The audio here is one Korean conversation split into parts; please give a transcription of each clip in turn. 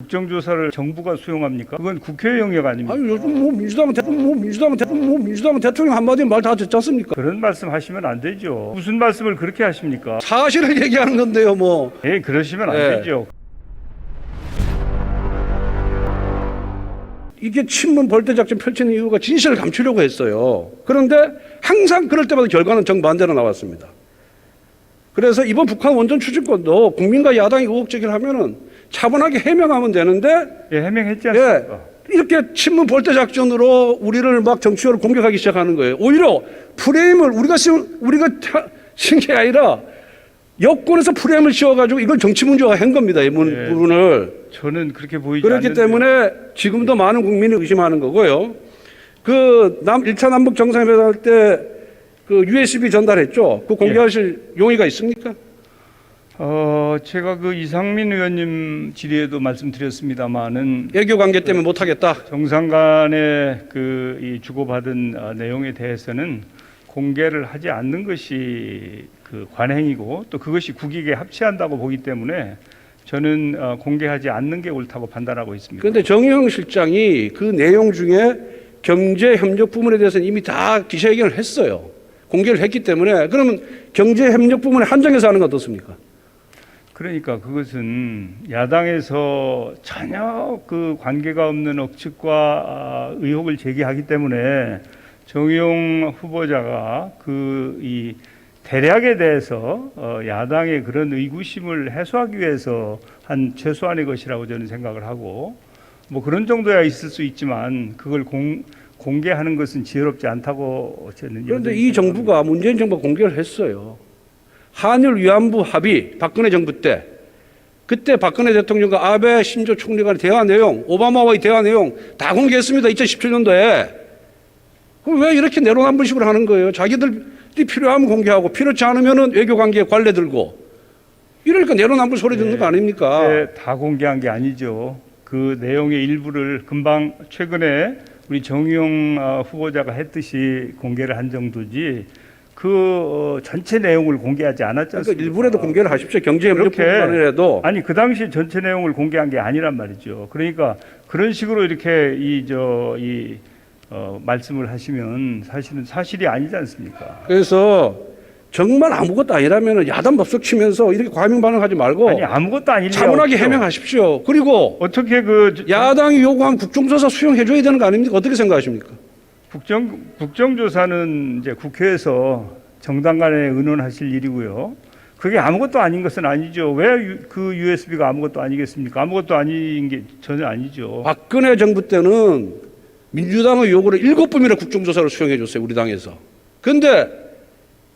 국정조사를 정부가 수용합니까? 그건 국회 영역 아닙니까? 아니 요즘 민주당은 대통령 한마디 말 다 듣지 않습니까? 그런 말씀 하시면 안 되죠. 무슨 말씀을 그렇게 하십니까? 사실을 얘기하는 건데요, 뭐. 예, 그러시면 안 예. 되죠. 이게 친문 벌떼 작전 펼치는 이유가 진실을 감추려고 했어요. 그런데 항상 그럴 때마다 결과는 정반대로 나왔습니다. 그래서 이번 북한 원전 추진권도 국민과 야당이 의혹 제기를 하면은 차분하게 해명하면 되는데, 예, 해명했지 않습니까? 이렇게 친문 벌떼 작전으로 우리를 막 정치적으로 공격하기 시작하는 거예요. 오히려 프레임을 우리가 씌운 게 아니라 여권에서 프레임을 씌워가지고 이걸 정치 문제화한 겁니다. 이 부분을. 저는 그렇게 보이지 그렇기 않는데. 때문에 지금도 많은 국민이 의심하는 거고요. 그 1차 남북 정상회담 할 때 그 USB 전달했죠. 그 공개하실 용의가 있습니까? 제가 그 이상민 의원님 질의에도 말씀드렸습니다만은 외교 관계 때문에 못하겠다. 정상 간의 이 주고받은 내용에 대해서는 공개를 하지 않는 것이 그 관행이고 또 그것이 국익에 합치한다고 보기 때문에 저는 공개하지 않는 게 옳다고 판단하고 있습니다. 그런데 정의용 실장이 그 내용 중에 경제 협력 부분에 대해서는 이미 다 기자회견을 했어요. 공개를 했기 때문에 그러면 경제 협력 부분에 한정해서 하는 건 어떻습니까? 그러니까 그것은 야당에서 전혀 그 관계가 없는 억측과 의혹을 제기하기 때문에 정의용 후보자가 이 대략에 대해서 야당의 그런 의구심을 해소하기 위해서 한 최소한의 것이라고 저는 생각을 하고 뭐 그런 정도야 있을 수 있지만 그걸 공개하는 것은 지혜롭지 않다고 저는. 그런데 이 정부가 문재인 정부가 공개를 했어요. 한일 위안부 합의 박근혜 정부 때 그때 박근혜 대통령과 아베 신조 총리 간의 대화 내용, 오바마와의 대화 내용 다 공개했습니다. 2017년도에. 그럼 왜 이렇게 내로남불식으로 하는 거예요? 자기들이 필요하면 공개하고 필요치 않으면 외교관계에 관례 들고 이러니까 내로남불 소리 듣는 거 아닙니까? 네, 다 공개한 게 아니죠. 그 내용의 일부를 금방 최근에 우리 정의용 후보자가 했듯이 공개를 한 정도지 전체 내용을 공개하지 않았지 않습니까? 그러니까 일부라도 공개를 하십시오. 경제협력 부분이라도. 아니 그 당시 전체 내용을 공개한 게 아니란 말이죠. 그러니까 그런 식으로 이렇게 말씀을 하시면 사실은 사실이 아니지 않습니까? 그래서 정말 아무것도 아니라면 야단 법석 치면서 이렇게 과민 반응하지 말고 아니 아무것도 아니려 차분하게 해명하십시오. 그리고 어떻게 야당이 요구한 국정조사 수용해 줘야 되는 거 아닙니까? 어떻게 생각하십니까? 국정조사는 이제 국회에서 정당 간에 의논하실 일이고요. 그게 아무것도 아닌 것은 아니죠. 왜 그 USB가 아무것도 아니겠습니까? 아무것도 아닌 게 전혀 아니죠. 박근혜 정부 때는 민주당의 요구를 7번이나 국정조사를 수용해 줬어요. 우리 당에서. 그런데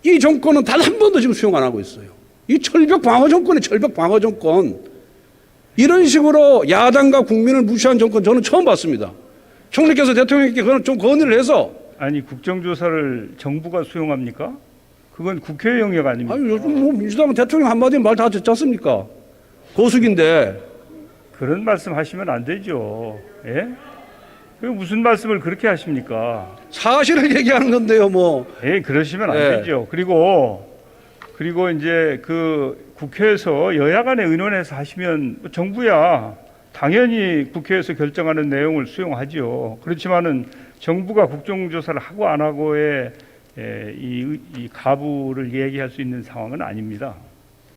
이 정권은 단 한 번도 지금 수용 안 하고 있어요. 이 철벽 방어 정권이 철벽 방어 정권. 이런 식으로 야당과 국민을 무시한 정권 저는 처음 봤습니다. 총리께서 대통령께 좀 건의를 해서. 아니 국정조사를 정부가 수용합니까? 그건 국회 영역 아닙니까? 아니 요즘 민주당은 대통령 한마디 말 다 듣지 않습니까? 고수인데. 그런 말씀 하시면 안 되죠. 예? 무슨 말씀을 그렇게 하십니까? 사실을 얘기하는 건데요, 뭐. 예, 그러시면 안 되죠. 그리고 이제 국회에서 여야 간에 의논해서 하시면 정부야 당연히 국회에서 결정하는 내용을 수용하죠. 그렇지만은 정부가 국정조사를 하고 안 하고의 이 가부를 얘기할 수 있는 상황은 아닙니다.